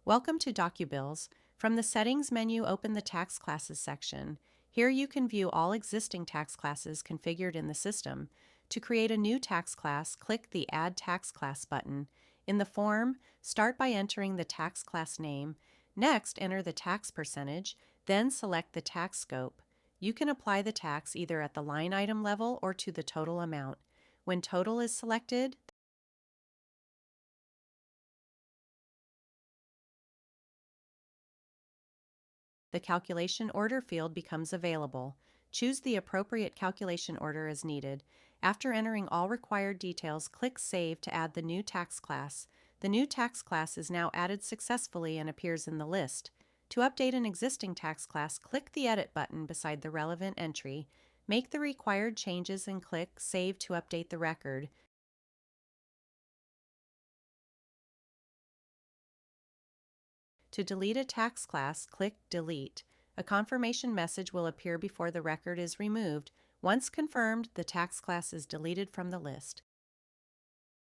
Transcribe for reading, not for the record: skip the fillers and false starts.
Welcome to Docubills. From the Settings menu, open the Tax Classes section. Here you can view all existing tax classes configured in the system. To create a new tax class, click the Add Tax Class button. In the form, start by entering the tax class name. Next, enter the tax percentage, then select the tax scope. You can apply the tax either at the line item level or to the total amount. When total is selected, the calculation order field becomes available. Choose the appropriate calculation order as needed. After entering all required details, click Save to add the new tax class. The new tax class is now added successfully and appears in the list. To update an existing tax class, click the Edit button beside the relevant entry. Make the required changes and click Save to update the record. To delete a tax class, click Delete. A confirmation message will appear before the record is removed. Once confirmed, the tax class is deleted from the list.